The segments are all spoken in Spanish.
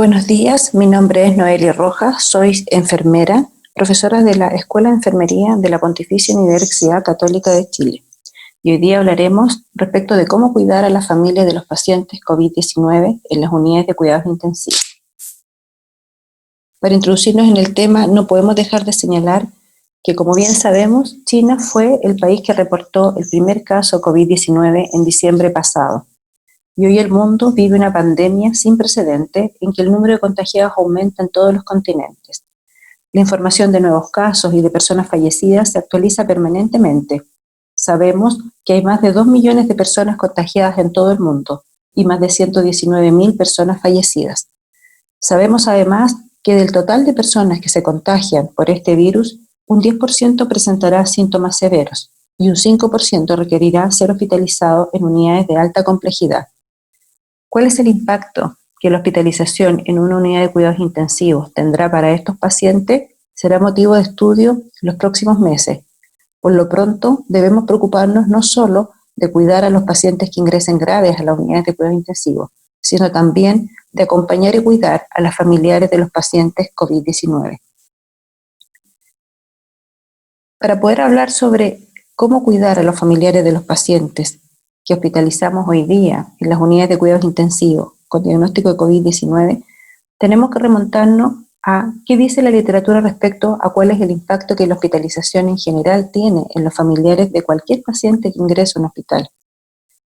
Buenos días, mi nombre es Noelia Rojas, soy enfermera, profesora de la Escuela de Enfermería de la Pontificia Universidad Católica de Chile. Y hoy día hablaremos respecto de cómo cuidar a la familia de los pacientes COVID-19 en las unidades de cuidados intensivos. Para introducirnos en el tema, no podemos dejar de señalar que, como bien sabemos, China fue el país que reportó el primer caso COVID-19 en diciembre pasado. Y hoy el mundo vive una pandemia sin precedentes en que el número de contagiados aumenta en todos los continentes. La información de nuevos casos y de personas fallecidas se actualiza permanentemente. Sabemos que hay más de 2 millones de personas contagiadas en todo el mundo y más de 119.000 personas fallecidas. Sabemos además que del total de personas que se contagian por este virus, un 10% presentará síntomas severos y un 5% requerirá ser hospitalizado en unidades de alta complejidad. ¿Cuál es el impacto que la hospitalización en una unidad de cuidados intensivos tendrá para estos pacientes? Será motivo de estudio en los próximos meses. Por lo pronto, debemos preocuparnos no solo de cuidar a los pacientes que ingresen graves a las unidades de cuidados intensivos, sino también de acompañar y cuidar a las familiares de los pacientes COVID-19. Para poder hablar sobre cómo cuidar a los familiares de los pacientes que hospitalizamos hoy día en las unidades de cuidados intensivos con diagnóstico de COVID-19, tenemos que remontarnos a qué dice la literatura respecto a cuál es el impacto que la hospitalización en general tiene en los familiares de cualquier paciente que ingresa a un hospital.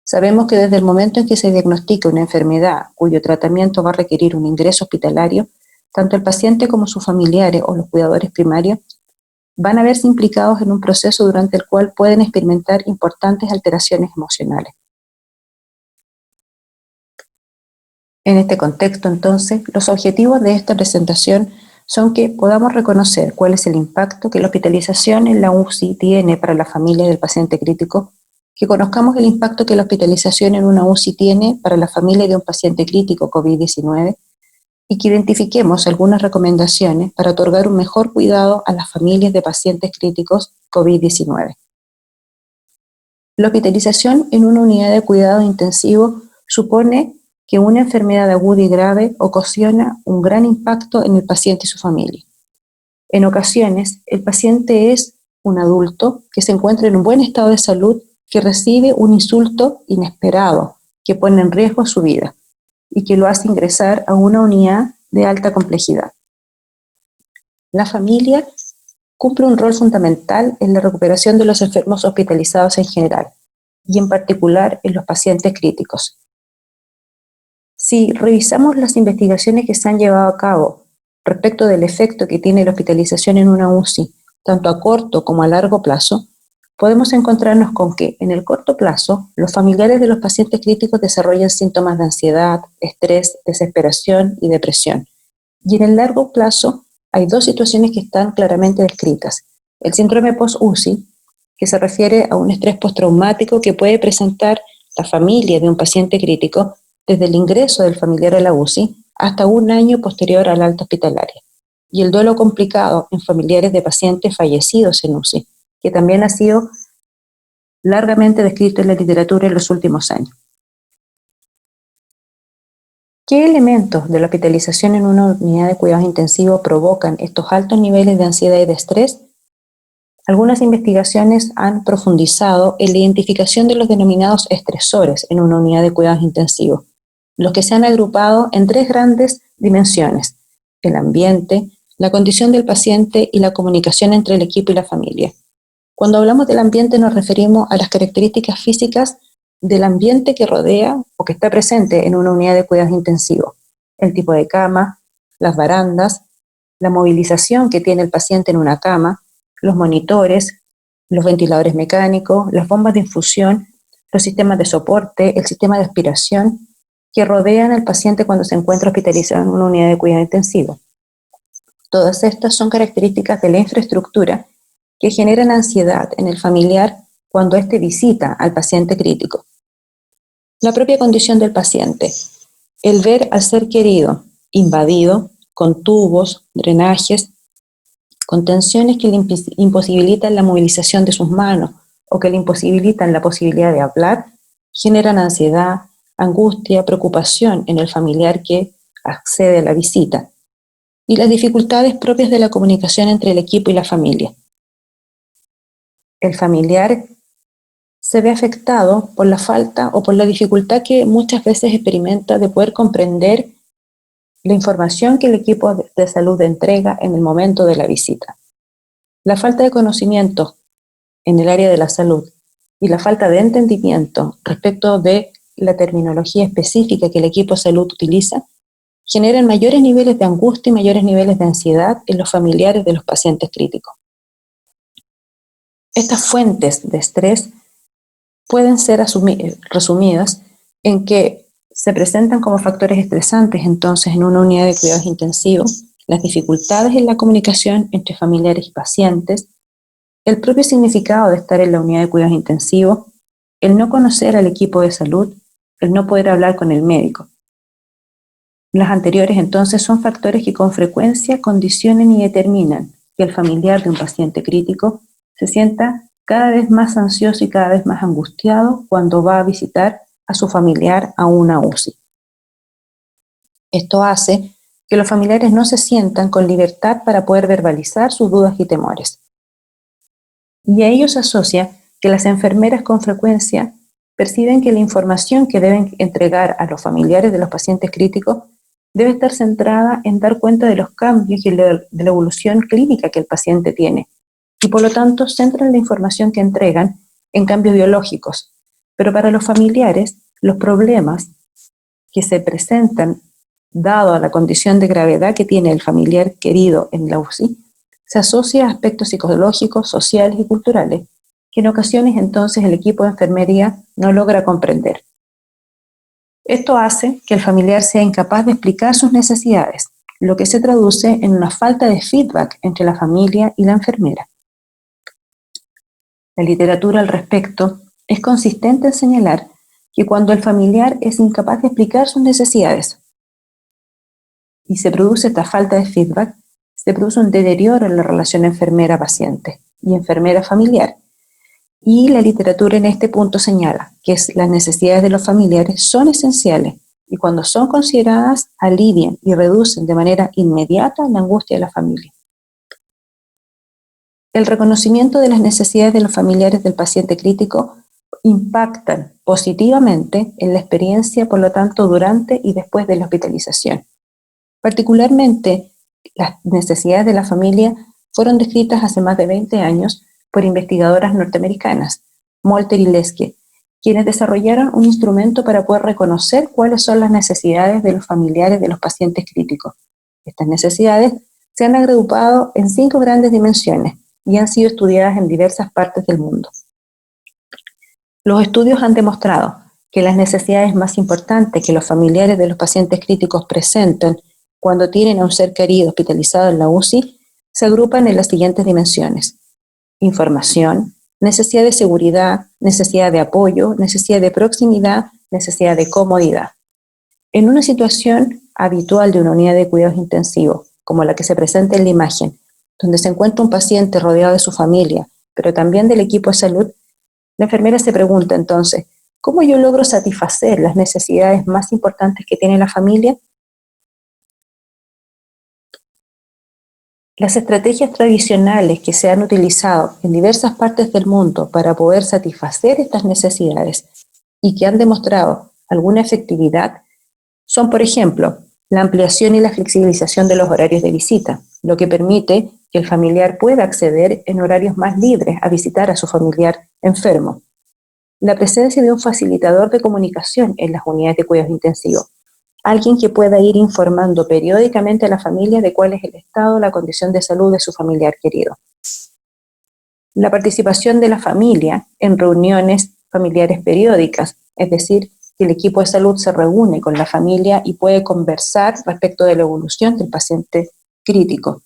Sabemos que desde el momento en que se diagnostica una enfermedad cuyo tratamiento va a requerir un ingreso hospitalario, tanto el paciente como sus familiares o los cuidadores primarios van a verse implicados en un proceso durante el cual pueden experimentar importantes alteraciones emocionales. En este contexto, entonces, los objetivos de esta presentación son que podamos reconocer cuál es el impacto que la hospitalización en la UCI tiene para la familia del paciente crítico, que conozcamos el impacto que la hospitalización en una UCI tiene para la familia de un paciente crítico COVID-19, y que identifiquemos algunas recomendaciones para otorgar un mejor cuidado a las familias de pacientes críticos COVID-19. La hospitalización en una unidad de cuidado intensivo supone que una enfermedad aguda y grave ocasiona un gran impacto en el paciente y su familia. En ocasiones, el paciente es un adulto que se encuentra en un buen estado de salud, que recibe un insulto inesperado que pone en riesgo su vida y que lo hace ingresar a una unidad de alta complejidad. La familia cumple un rol fundamental en la recuperación de los enfermos hospitalizados en general, y en particular en los pacientes críticos. Si revisamos las investigaciones que se han llevado a cabo respecto del efecto que tiene la hospitalización en una UCI, tanto a corto como a largo plazo, podemos encontrarnos con que, en el corto plazo, los familiares de los pacientes críticos desarrollan síntomas de ansiedad, estrés, desesperación y depresión. Y en el largo plazo hay dos situaciones que están claramente descritas. El síndrome post-UCI, que se refiere a un estrés postraumático que puede presentar la familia de un paciente crítico desde el ingreso del familiar a la UCI hasta un año posterior al alta hospitalaria. Y el duelo complicado en familiares de pacientes fallecidos en UCI, que también ha sido largamente descrito en la literatura en los últimos años. ¿Qué elementos de la hospitalización en una unidad de cuidados intensivos provocan estos altos niveles de ansiedad y de estrés? Algunas investigaciones han profundizado en la identificación de los denominados estresores en una unidad de cuidados intensivos, los que se han agrupado en tres grandes dimensiones: el ambiente, la condición del paciente y la comunicación entre el equipo y la familia. Cuando hablamos del ambiente nos referimos a las características físicas del ambiente que rodea o que está presente en una unidad de cuidados intensivos. El tipo de cama, las barandas, la movilización que tiene el paciente en una cama, los monitores, los ventiladores mecánicos, las bombas de infusión, los sistemas de soporte, el sistema de aspiración que rodean al paciente cuando se encuentra hospitalizado en una unidad de cuidado intensivo. Todas estas son características de la infraestructura que generan ansiedad en el familiar cuando éste visita al paciente crítico. La propia condición del paciente, el ver al ser querido invadido con tubos, drenajes, con tensiones que le imposibilitan la movilización de sus manos o que le imposibilitan la posibilidad de hablar, generan ansiedad, angustia, preocupación en el familiar que accede a la visita, y las dificultades propias de la comunicación entre el equipo y la familia. El familiar se ve afectado por la falta o por la dificultad que muchas veces experimenta de poder comprender la información que el equipo de salud entrega en el momento de la visita. La falta de conocimiento en el área de la salud y la falta de entendimiento respecto de la terminología específica que el equipo de salud utiliza generan mayores niveles de angustia y mayores niveles de ansiedad en los familiares de los pacientes críticos. Estas fuentes de estrés pueden ser resumidas en que se presentan como factores estresantes entonces en una unidad de cuidados intensivos, las dificultades en la comunicación entre familiares y pacientes, el propio significado de estar en la unidad de cuidados intensivos, el no conocer al equipo de salud, el no poder hablar con el médico. Las anteriores entonces son factores que con frecuencia condicionan y determinan que el familiar de un paciente crítico se sienta cada vez más ansioso y cada vez más angustiado cuando va a visitar a su familiar a una UCI. Esto hace que los familiares no se sientan con libertad para poder verbalizar sus dudas y temores. Y a ello se asocia que las enfermeras con frecuencia perciben que la información que deben entregar a los familiares de los pacientes críticos debe estar centrada en dar cuenta de los cambios y de la evolución clínica que el paciente tiene, y por lo tanto centran la información que entregan en cambios biológicos. Pero para los familiares, los problemas que se presentan, dado a la condición de gravedad que tiene el familiar querido en la UCI, se asocia a aspectos psicológicos, sociales y culturales, que en ocasiones entonces el equipo de enfermería no logra comprender. Esto hace que el familiar sea incapaz de explicar sus necesidades, lo que se traduce en una falta de feedback entre la familia y la enfermera. La literatura al respecto es consistente en señalar que cuando el familiar es incapaz de explicar sus necesidades y se produce esta falta de feedback, se produce un deterioro en la relación enfermera-paciente y enfermera-familiar. Y la literatura en este punto señala que las necesidades de los familiares son esenciales y cuando son consideradas alivian y reducen de manera inmediata la angustia de la familia. El reconocimiento de las necesidades de los familiares del paciente crítico impactan positivamente en la experiencia, por lo tanto, durante y después de la hospitalización. Particularmente, las necesidades de la familia fueron descritas hace más de 20 años por investigadoras norteamericanas, Molter y Leske, quienes desarrollaron un instrumento para poder reconocer cuáles son las necesidades de los familiares de los pacientes críticos. Estas necesidades se han agrupado en 5 grandes dimensiones y han sido estudiadas en diversas partes del mundo. Los estudios han demostrado que las necesidades más importantes que los familiares de los pacientes críticos presentan cuando tienen a un ser querido hospitalizado en la UCI se agrupan en las siguientes dimensiones: información, necesidad de seguridad, necesidad de apoyo, necesidad de proximidad, necesidad de comodidad. En una situación habitual de una unidad de cuidados intensivos, como la que se presenta en la imagen, donde se encuentra un paciente rodeado de su familia, pero también del equipo de salud, la enfermera se pregunta entonces, ¿cómo yo logro satisfacer las necesidades más importantes que tiene la familia? Las estrategias tradicionales que se han utilizado en diversas partes del mundo para poder satisfacer estas necesidades y que han demostrado alguna efectividad son, por ejemplo, la ampliación y la flexibilización de los horarios de visita, lo que permite que el familiar pueda acceder en horarios más libres a visitar a su familiar enfermo. La presencia de un facilitador de comunicación en las unidades de cuidados intensivos, alguien que pueda ir informando periódicamente a la familia de cuál es el estado o la condición de salud de su familiar querido. La participación de la familia en reuniones familiares periódicas, es decir, que el equipo de salud se reúne con la familia y puede conversar respecto de la evolución del paciente crítico.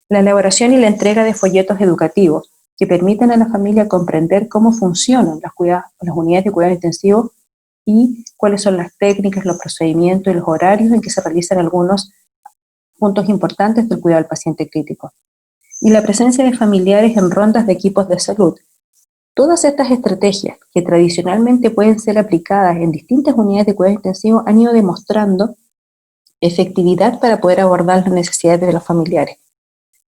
La elaboración y la entrega de folletos educativos que permiten a la familia comprender cómo funcionan las unidades de cuidado intensivo y cuáles son las técnicas, los procedimientos y los horarios en que se realizan algunos puntos importantes del cuidado del paciente crítico. Y la presencia de familiares en rondas de equipos de salud. Todas estas estrategias, que tradicionalmente pueden ser aplicadas en distintas unidades de cuidado intensivo, han ido demostrando efectividad para poder abordar las necesidades de los familiares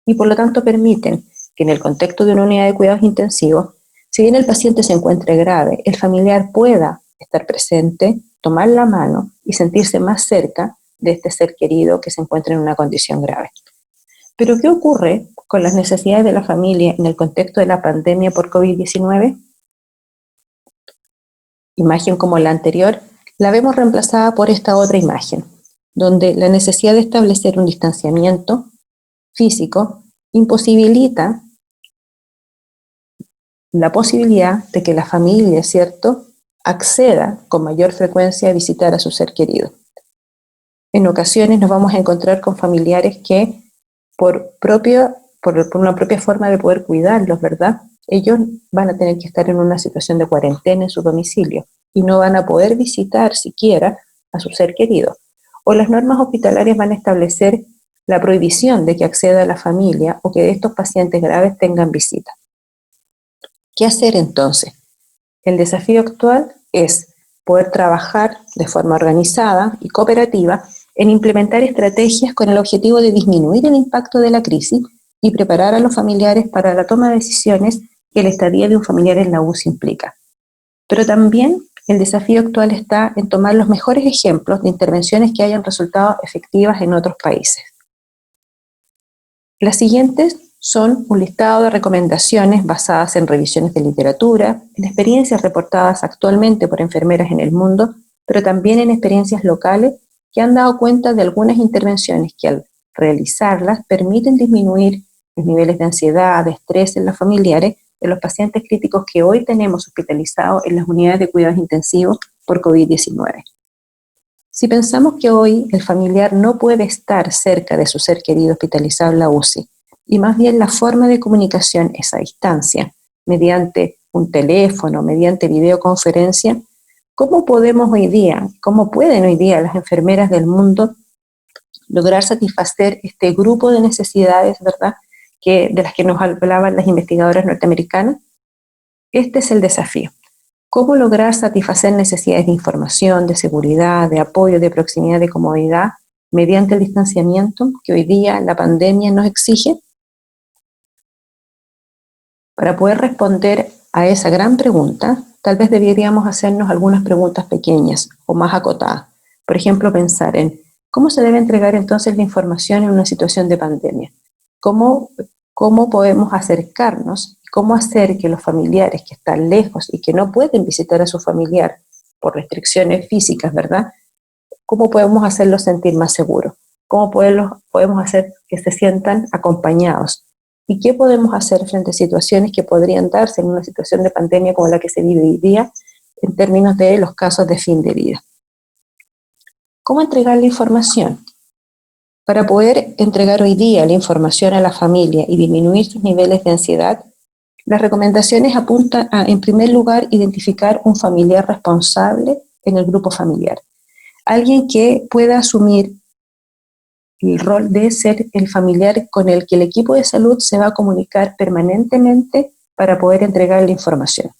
y por lo tanto permiten que en el contexto de una unidad de cuidados intensivos, si bien el paciente se encuentre grave, el familiar pueda estar presente, tomar la mano y sentirse más cerca de este ser querido que se encuentra en una condición grave. Pero ¿qué ocurre con las necesidades de la familia en el contexto de la pandemia por COVID-19? Imagen como la anterior, la vemos reemplazada por esta otra imagen, donde la necesidad de establecer un distanciamiento físico imposibilita la posibilidad de que la familia, ¿cierto?, acceda con mayor frecuencia a visitar a su ser querido. En ocasiones nos vamos a encontrar con familiares que por una propia forma de poder cuidarlos, ¿verdad?, ellos van a tener que estar en una situación de cuarentena en su domicilio y no van a poder visitar siquiera a su ser querido. O las normas hospitalarias van a establecer la prohibición de que acceda a la familia o que estos pacientes graves tengan visita. ¿Qué hacer entonces? El desafío actual es poder trabajar de forma organizada y cooperativa en implementar estrategias con el objetivo de disminuir el impacto de la crisis y preparar a los familiares para la toma de decisiones que la estadía de un familiar en la UCI implica. Pero también el desafío actual está en tomar los mejores ejemplos de intervenciones que hayan resultado efectivas en otros países. Las siguientes son un listado de recomendaciones basadas en revisiones de literatura, en experiencias reportadas actualmente por enfermeras en el mundo, pero también en experiencias locales que han dado cuenta de algunas intervenciones que al realizarlas permiten disminuir los niveles de ansiedad, de estrés en los familiares de los pacientes críticos que hoy tenemos hospitalizados en las unidades de cuidados intensivos por COVID-19. Si pensamos que hoy el familiar no puede estar cerca de su ser querido hospitalizado en la UCI, y más bien la forma de comunicación es a distancia, mediante un teléfono, mediante videoconferencia, ¿cómo podemos hoy día, cómo pueden hoy día las enfermeras del mundo lograr satisfacer este grupo de necesidades, ¿verdad?, de las que nos hablaban las investigadoras norteamericanas? Este es el desafío. ¿Cómo lograr satisfacer necesidades de información, de seguridad, de apoyo, de proximidad, de comodidad, mediante el distanciamiento que hoy día la pandemia nos exige? Para poder responder a esa gran pregunta, tal vez deberíamos hacernos algunas preguntas pequeñas o más acotadas. Por ejemplo, pensar en cómo se debe entregar entonces la información en una situación de pandemia. ¿Cómo podemos acercarnos? ¿Cómo hacer que los familiares que están lejos y que no pueden visitar a su familiar por restricciones físicas, ¿verdad? ¿Cómo podemos hacerlos sentir más seguros? ¿Cómo podemos hacer que se sientan acompañados? ¿Y qué podemos hacer frente a situaciones que podrían darse en una situación de pandemia como la que se vive hoy día en términos de los casos de fin de vida? ¿Cómo entregar la información? Para poder entregar hoy día la información a la familia y disminuir sus niveles de ansiedad, las recomendaciones apuntan a, en primer lugar, identificar un familiar responsable en el grupo familiar. Alguien que pueda asumir el rol de ser el familiar con el que el equipo de salud se va a comunicar permanentemente para poder entregar la información.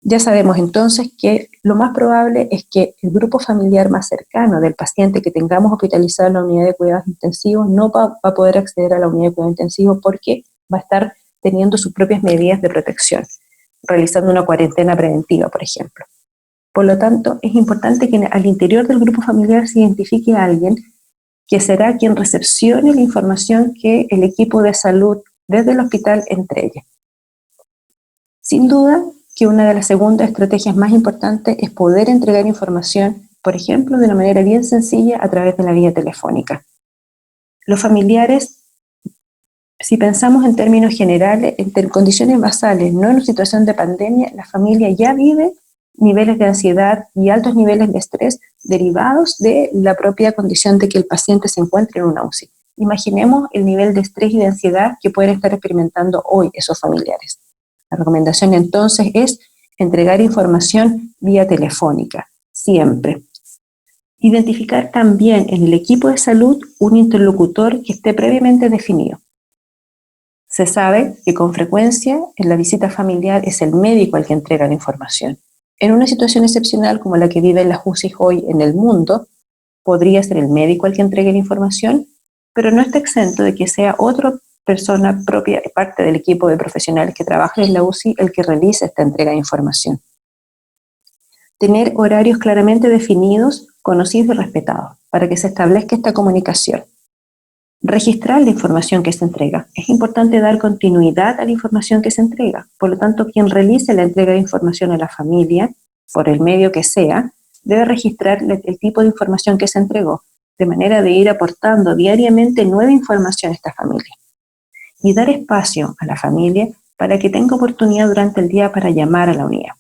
Ya sabemos entonces que lo más probable es que el grupo familiar más cercano del paciente que tengamos hospitalizado en la unidad de cuidados intensivos no va a poder acceder a la unidad de cuidados intensivos porque va a estar teniendo sus propias medidas de protección, realizando una cuarentena preventiva, por ejemplo. Por lo tanto, es importante que al interior del grupo familiar se identifique a alguien que será quien recepcione la información que el equipo de salud desde el hospital entregue. Sin duda que una de las segundas estrategias más importantes es poder entregar información, por ejemplo, de una manera bien sencilla a través de la vía telefónica. Los familiares, si pensamos en términos generales, en condiciones basales, no en una situación de pandemia, la familia ya vive niveles de ansiedad y altos niveles de estrés derivados de la propia condición de que el paciente se encuentre en una UCI. Imaginemos el nivel de estrés y de ansiedad que pueden estar experimentando hoy esos familiares. La recomendación entonces es entregar información vía telefónica, siempre. Identificar también en el equipo de salud un interlocutor que esté previamente definido. Se sabe que con frecuencia en la visita familiar es el médico el que entrega la información. En una situación excepcional como la que viven las UCI hoy en el mundo, podría ser el médico el que entregue la información, pero no está exento de que sea otra persona propia, parte del equipo de profesionales que trabajan en la UCI, el que realice esta entrega de información. Tener horarios claramente definidos, conocidos y respetados, para que se establezca esta comunicación. Registrar la información que se entrega. Es importante dar continuidad a la información que se entrega. Por lo tanto, quien realice la entrega de información a la familia, por el medio que sea, debe registrar el tipo de información que se entregó, de manera de ir aportando diariamente nueva información a esta familia. Y dar espacio a la familia para que tenga oportunidad durante el día para llamar a la unidad.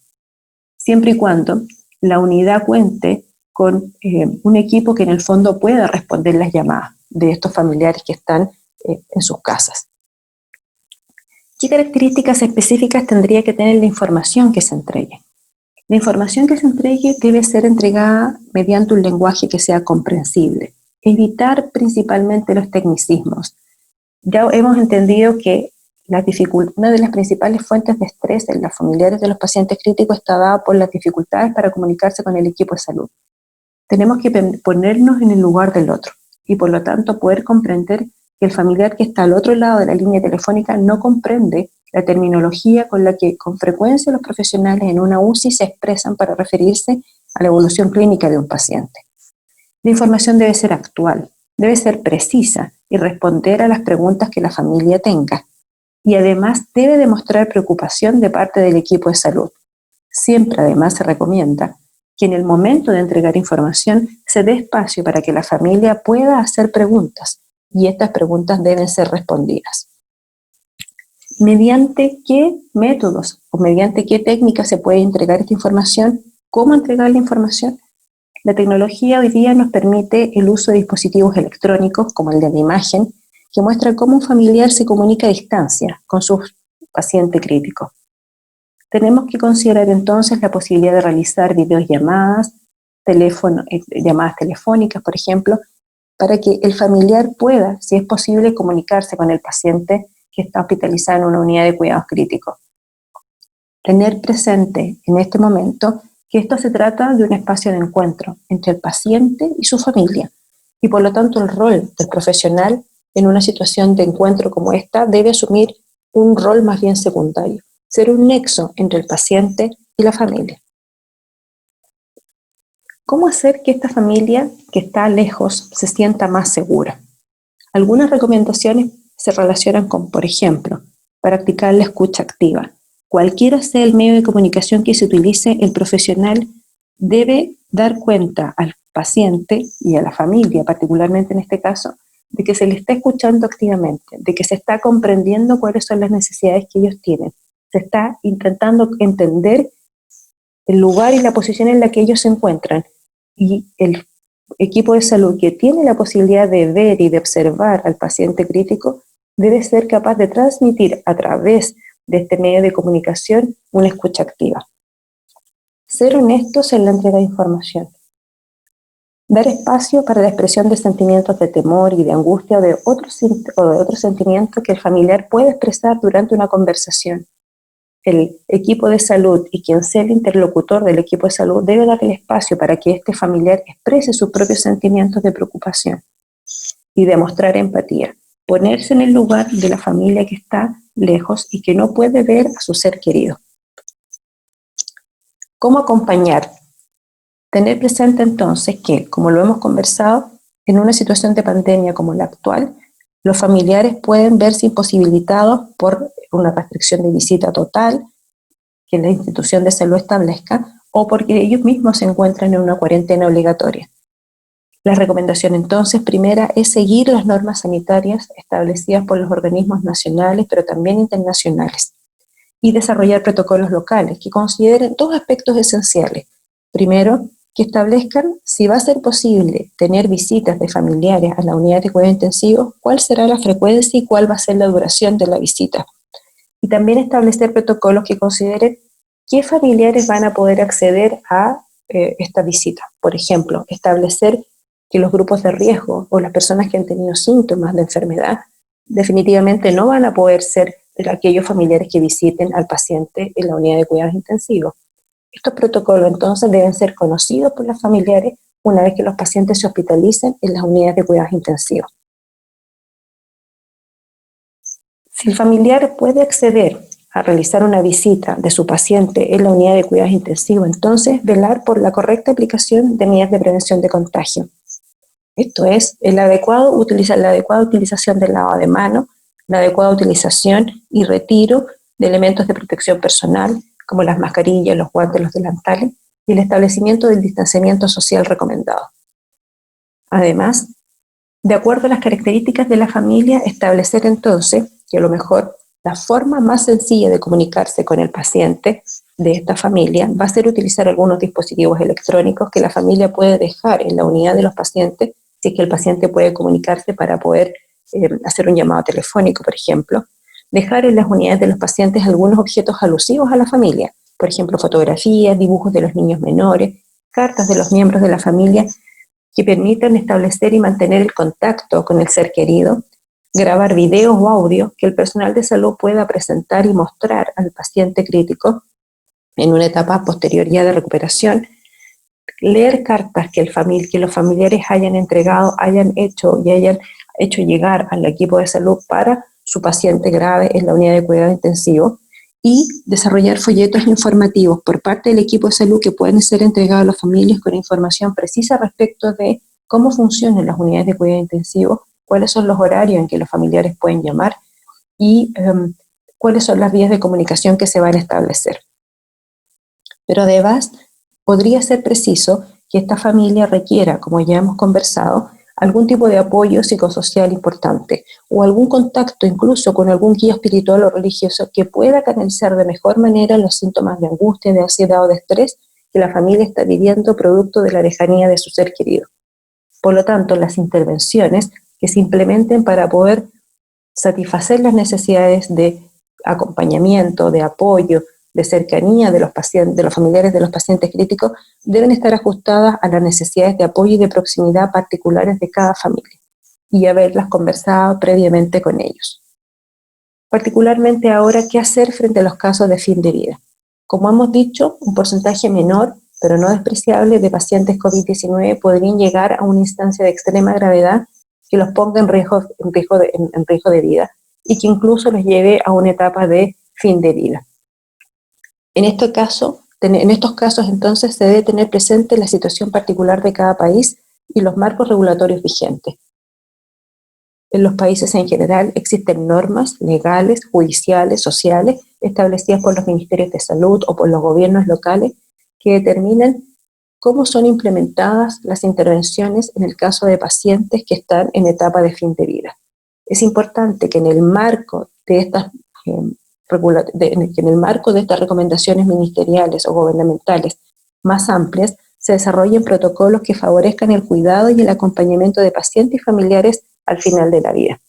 Siempre y cuando la unidad cuente con un equipo que en el fondo pueda responder las llamadas de estos familiares que están en sus casas. ¿Qué características específicas tendría que tener la información que se entregue? La información que se entregue debe ser entregada mediante un lenguaje que sea comprensible. Evitar principalmente los tecnicismos. Ya hemos entendido que una de las principales fuentes de estrés en los familiares de los pacientes críticos está dada por las dificultades para comunicarse con el equipo de salud. Tenemos que ponernos en el lugar del otro y por lo tanto poder comprender que el familiar que está al otro lado de la línea telefónica no comprende la terminología con la que con frecuencia los profesionales en una UCI se expresan para referirse a la evolución clínica de un paciente. La información debe ser actual, debe ser precisa y responder a las preguntas que la familia tenga. Y además debe demostrar preocupación de parte del equipo de salud. Siempre además se recomienda que en el momento de entregar información se dé espacio para que la familia pueda hacer preguntas y estas preguntas deben ser respondidas. ¿Mediante qué métodos o mediante qué técnicas se puede entregar esta información? ¿Cómo entregar la información? La tecnología hoy día nos permite el uso de dispositivos electrónicos como el de la imagen, que muestra cómo un familiar se comunica a distancia con su paciente crítico. Tenemos que considerar entonces la posibilidad de realizar videollamadas, llamadas telefónicas, por ejemplo, para que el familiar pueda, si es posible, comunicarse con el paciente que está hospitalizado en una unidad de cuidados críticos. Tener presente en este momento que esto se trata de un espacio de encuentro entre el paciente y su familia, y por lo tanto el rol del profesional en una situación de encuentro como esta debe asumir un rol más bien secundario, ser un nexo entre el paciente y la familia. ¿Cómo hacer que esta familia que está lejos se sienta más segura? Algunas recomendaciones se relacionan con, por ejemplo, practicar la escucha activa. Cualquiera sea el medio de comunicación que se utilice, el profesional debe dar cuenta al paciente y a la familia, particularmente en este caso, de que se le está escuchando activamente, de que se está comprendiendo cuáles son las necesidades que ellos tienen, se está intentando entender el lugar y la posición en la que ellos se encuentran, y el equipo de salud que tiene la posibilidad de ver y de observar al paciente crítico debe ser capaz de transmitir a través de este medio de comunicación una escucha activa. Ser honestos en la entrega de información. Dar espacio para la expresión de sentimientos de temor y de angustia o de otros sentimientos que el familiar puede expresar durante una conversación. El equipo de salud y quien sea el interlocutor del equipo de salud debe dar el espacio para que este familiar exprese sus propios sentimientos de preocupación y demostrar empatía. Ponerse en el lugar de la familia que está lejos y que no puede ver a su ser querido. ¿Cómo acompañar? Tener presente entonces que, como lo hemos conversado, en una situación de pandemia como la actual, los familiares pueden verse imposibilitados por una restricción de visita total que la institución de salud establezca o porque ellos mismos se encuentran en una cuarentena obligatoria. La recomendación entonces primera es seguir las normas sanitarias establecidas por los organismos nacionales pero también internacionales y desarrollar protocolos locales que consideren dos aspectos esenciales. Primero, que establezcan si va a ser posible tener visitas de familiares a la unidad de cuidado intensivo, cuál será la frecuencia y cuál va a ser la duración de la visita. Y también establecer protocolos que consideren qué familiares van a poder acceder a esta visita. Por ejemplo, establecer que los grupos de riesgo o las personas que han tenido síntomas de enfermedad definitivamente no van a poder ser de aquellos familiares que visiten al paciente en la unidad de cuidados intensivos. Estos protocolos entonces deben ser conocidos por los familiares una vez que los pacientes se hospitalicen en las unidades de cuidados intensivos. Si el familiar puede acceder a realizar una visita de su paciente en la unidad de cuidados intensivos, entonces velar por la correcta aplicación de medidas de prevención de contagio. Esto es, la adecuada utilización del lavado de manos, la adecuada utilización y retiro de elementos de protección personal, como las mascarillas, los guantes, los delantales, y el establecimiento del distanciamiento social recomendado. Además, de acuerdo a las características de la familia, establecer entonces que a lo mejor la forma más sencilla de comunicarse con el paciente de esta familia va a ser utilizar algunos dispositivos electrónicos que la familia puede dejar en la unidad de los pacientes, si es que el paciente puede comunicarse para poder hacer un llamado telefónico, por ejemplo. Dejar en las unidades de los pacientes algunos objetos alusivos a la familia, por ejemplo, fotografías, dibujos de los niños menores, cartas de los miembros de la familia que permitan establecer y mantener el contacto con el ser querido, grabar videos o audios que el personal de salud pueda presentar y mostrar al paciente crítico en una etapa posterior ya de recuperación, leer cartas que los familiares hayan entregado, hayan hecho llegar al equipo de salud para su paciente grave en la unidad de cuidado intensivo, y desarrollar folletos informativos por parte del equipo de salud que pueden ser entregados a las familias con información precisa respecto de cómo funcionan las unidades de cuidado intensivo, cuáles son los horarios en que los familiares pueden llamar y cuáles son las vías de comunicación que se van a establecer. Pero además, podría ser preciso que esta familia requiera, como ya hemos conversado, algún tipo de apoyo psicosocial importante o algún contacto incluso con algún guía espiritual o religioso que pueda canalizar de mejor manera los síntomas de angustia, de ansiedad o de estrés que la familia está viviendo producto de la lejanía de su ser querido. Por lo tanto, las intervenciones que se implementen para poder satisfacer las necesidades de acompañamiento, de apoyo, de cercanía de los pacientes, de los familiares de los pacientes críticos, deben estar ajustadas a las necesidades de apoyo y de proximidad particulares de cada familia y haberlas conversado previamente con ellos. Particularmente ahora, ¿qué hacer frente a los casos de fin de vida? Como hemos dicho, un porcentaje menor, pero no despreciable, de pacientes COVID-19 podrían llegar a una instancia de extrema gravedad que los ponga en riesgo de vida y que incluso los lleve a una etapa de fin de vida. En estos casos, entonces, se debe tener presente la situación particular de cada país y los marcos regulatorios vigentes. En los países en general existen normas legales, judiciales, sociales, establecidas por los ministerios de salud o por los gobiernos locales que determinan cómo son implementadas las intervenciones en el caso de pacientes que están en etapa de fin de vida. Es importante que en el marco de estas recomendaciones ministeriales o gubernamentales más amplias, se desarrollen protocolos que favorezcan el cuidado y el acompañamiento de pacientes y familiares al final de la vida,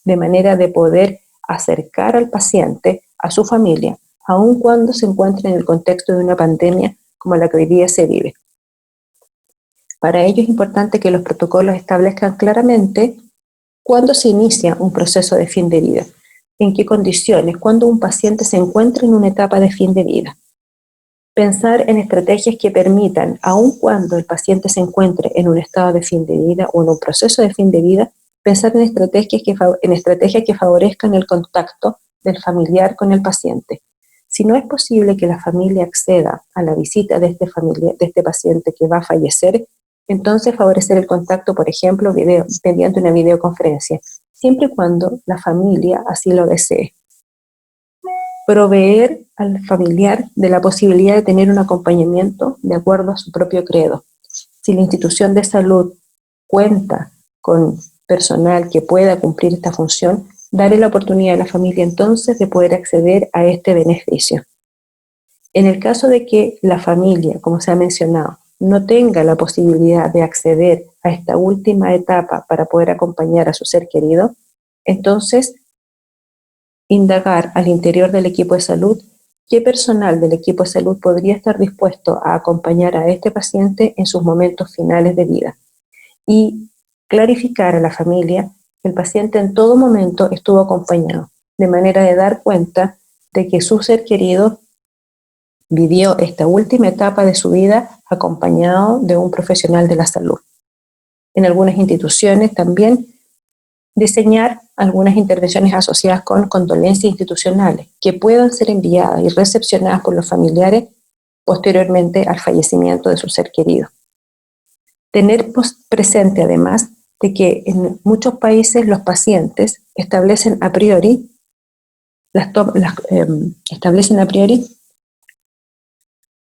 de manera de poder acercar al paciente a su familia, aun cuando se encuentre en el contexto de una pandemia como la que hoy día se vive. Para ello es importante que los protocolos establezcan claramente cuándo se inicia un proceso de fin de vida, en qué condiciones, cuando un paciente se encuentra en una etapa de fin de vida. Pensar en estrategias que permitan, aun cuando el paciente se encuentre en un estado de fin de vida o en un proceso de fin de vida, pensar en estrategias que favorezcan el contacto del familiar con el paciente. Si no es posible que la familia acceda a la visita de este paciente que va a fallecer, entonces favorecer el contacto, por ejemplo, mediante una videoconferencia, siempre y cuando la familia así lo desee. Proveer al familiar de la posibilidad de tener un acompañamiento de acuerdo a su propio credo. Si la institución de salud cuenta con personal que pueda cumplir esta función, darle la oportunidad a la familia entonces de poder acceder a este beneficio. En el caso de que la familia, como se ha mencionado, no tenga la posibilidad de acceder a esta última etapa para poder acompañar a su ser querido, entonces indagar al interior del equipo de salud qué personal del equipo de salud podría estar dispuesto a acompañar a este paciente en sus momentos finales de vida y clarificar a la familia que el paciente en todo momento estuvo acompañado, de manera de dar cuenta de que su ser querido vivió esta última etapa de su vida acompañado de un profesional de la salud. En algunas instituciones también diseñar algunas intervenciones asociadas con condolencias institucionales que puedan ser enviadas y recepcionadas por los familiares posteriormente al fallecimiento de su ser querido. Tener presente además de que en muchos países los pacientes establecen a priori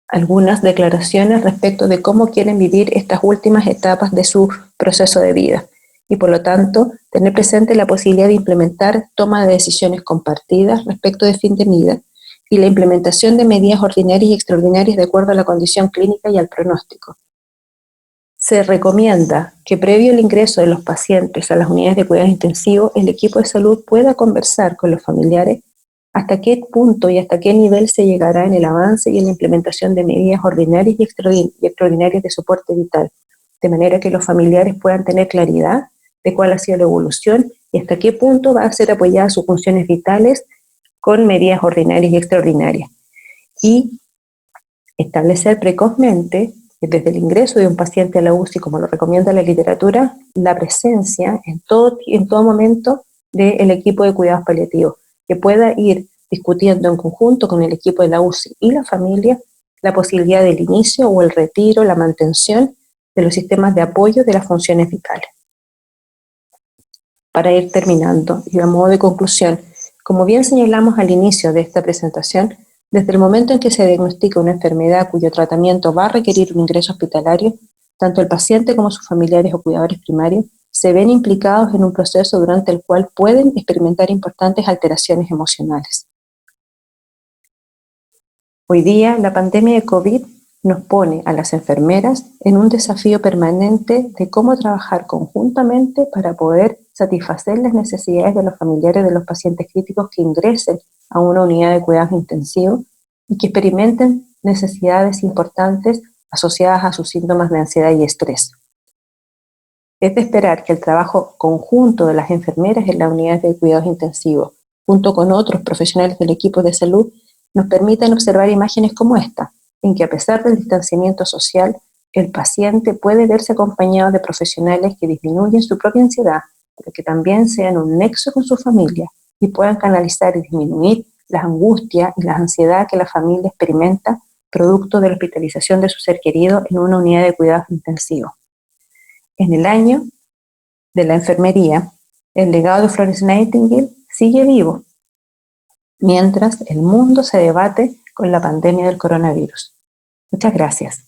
algunas declaraciones respecto de cómo quieren vivir estas últimas etapas de su proceso de vida y por lo tanto tener presente la posibilidad de implementar toma de decisiones compartidas respecto de fin de vida y la implementación de medidas ordinarias y extraordinarias de acuerdo a la condición clínica y al pronóstico. Se recomienda que previo al ingreso de los pacientes a las unidades de cuidados intensivos, el equipo de salud pueda conversar con los familiares hasta qué punto y hasta qué nivel se llegará en el avance y en la implementación de medidas ordinarias y extraordinarias de soporte vital, de manera que los familiares puedan tener claridad de cuál ha sido la evolución y hasta qué punto va a ser apoyadas sus funciones vitales con medidas ordinarias y extraordinarias. Y establecer precozmente, desde el ingreso de un paciente a la UCI, como lo recomienda la literatura, la presencia en todo momento del equipo de cuidados paliativos, que pueda ir discutiendo en conjunto con el equipo de la UCI y la familia la posibilidad del inicio o el retiro, la mantención de los sistemas de apoyo de las funciones vitales. Para ir terminando, y a modo de conclusión, como bien señalamos al inicio de esta presentación, desde el momento en que se diagnostica una enfermedad cuyo tratamiento va a requerir un ingreso hospitalario, tanto el paciente como sus familiares o cuidadores primarios se ven implicados en un proceso durante el cual pueden experimentar importantes alteraciones emocionales. Hoy día, la pandemia de COVID nos pone a las enfermeras en un desafío permanente de cómo trabajar conjuntamente para poder satisfacer las necesidades de los familiares de los pacientes críticos que ingresen a una unidad de cuidados intensivos y que experimenten necesidades importantes asociadas a sus síntomas de ansiedad y estrés. Es de esperar que el trabajo conjunto de las enfermeras en las unidades de cuidados intensivos, junto con otros profesionales del equipo de salud, nos permitan observar imágenes como esta, en que a pesar del distanciamiento social, el paciente puede verse acompañado de profesionales que disminuyen su propia ansiedad, pero que también sean un nexo con su familia y puedan canalizar y disminuir las angustias y la ansiedad que la familia experimenta producto de la hospitalización de su ser querido en una unidad de cuidados intensivos. En el año de la enfermería, el legado de Florence Nightingale sigue vivo, mientras el mundo se debate con la pandemia del coronavirus. Muchas gracias.